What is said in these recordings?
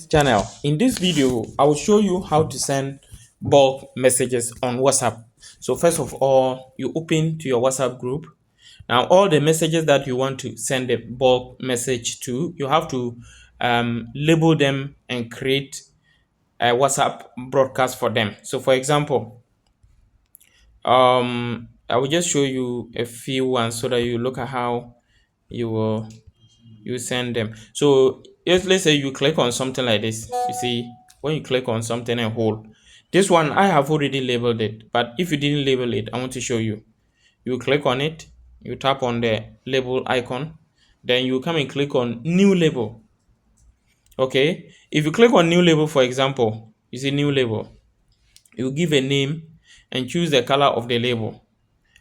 Channel. In this video, I will show you how to send bulk messages on WhatsApp. So first of all, you open to your WhatsApp group. Now, all the messages that you want to send a bulk message to, you have to label them and create a WhatsApp broadcast for them. So for example, I will just show you a few ones so that you look at how you will you send them. So let's say you click on something like this. You see, when you click on something and hold this one, I have already labeled it, but if you didn't label it, I want to show you. You click on it, you tap on the label icon, then you come and click on new label. Okay, if you click on new label, for example, you see new label, you give a name and choose the color of the label,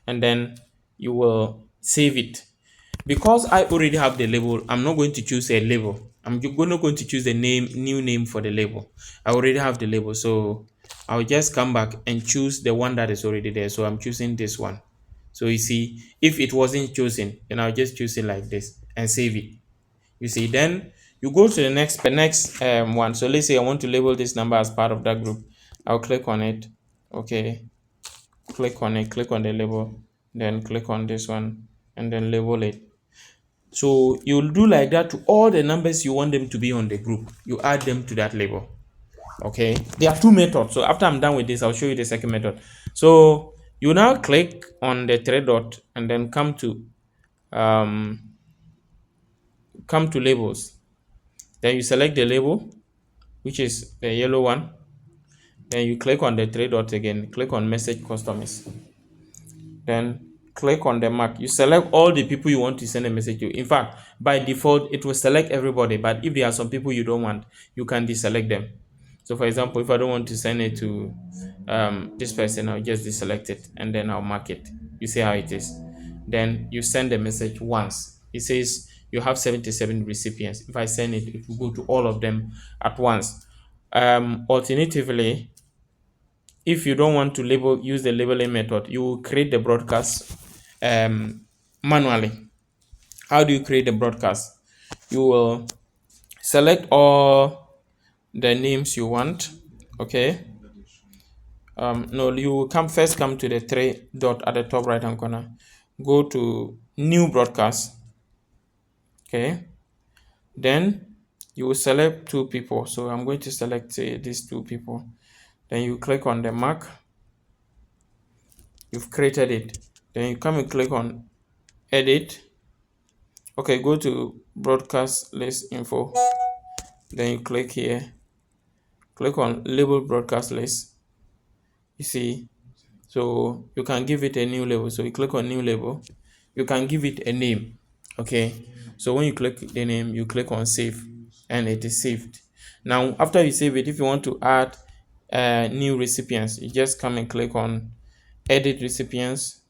and then you will save it. Because I already have the label, I'm not going to choose a label. I'm not going to choose a new name for the label. I already have the label, so I'll just come back and choose the one that is already there. So I'm choosing this one. So you see, if it wasn't chosen, then I'll just choose it like this and save it. You see, then you go to the next one. So let's say I want to label this number as part of that group. I'll click on it. Okay, click on it, click on the label, then click on this one and then label it. So you'll do like that to all the numbers you want them to be on the group. You add them to that label. Okay, there are two methods. So after I'm done with this, I'll show you the second method. So you now click on the three dot and then come to labels. Then you select the label, which is the yellow one. Then you click on the three dot again, click on message customers. Then click on the mark. You select all the people you want to send a message to. In fact, by default, it will select everybody. But if there are some people you don't want, you can deselect them. So for example, if I don't want to send it to this person, I'll just deselect it and then I'll mark it. You see how it is. Then you send the message once. It says you have 77 recipients. If I send it, it will go to all of them at once. Alternatively, if you don't want to use the labeling method, you will create the broadcast manually. How do you create the broadcast? You will select all the names you want. Okay. No, you will come to the three dot at the top right hand corner. Go to new broadcast. Okay. Then you will select two people. So I'm going to select these two people. Then you click on the mark. You've created it. Then you come and click on edit. Okay, go to broadcast list info. Then you click here. Click on label broadcast list. You see, so you can give it a new label. So you click on new label. You can give it a name. Okay, so when you click the name, you click on save and it is saved. Now after you save it, if you want to add new recipients, you just come and click on edit recipients,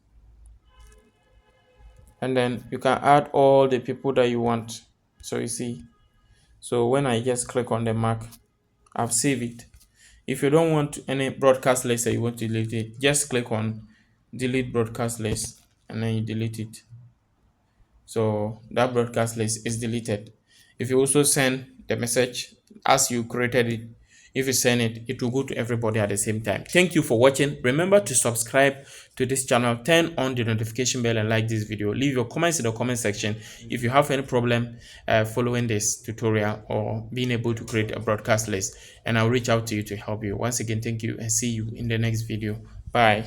and then you can add all the people that you want. So you see, so when I just click on the mark, I've saved it. If you don't want any broadcast list that you want to delete it, just click on delete broadcast list and then you delete it. So that broadcast list is deleted. If you also send the message as you created it, if you send it, it will go to everybody at the same time. Thank you for watching. Remember to subscribe to this channel, turn on the notification bell and like this video. Leave your comments in the comment section if you have any problem following this tutorial or being able to create a broadcast list, and I'll reach out to you to help you. Once again, thank you and see you in the next video. Bye.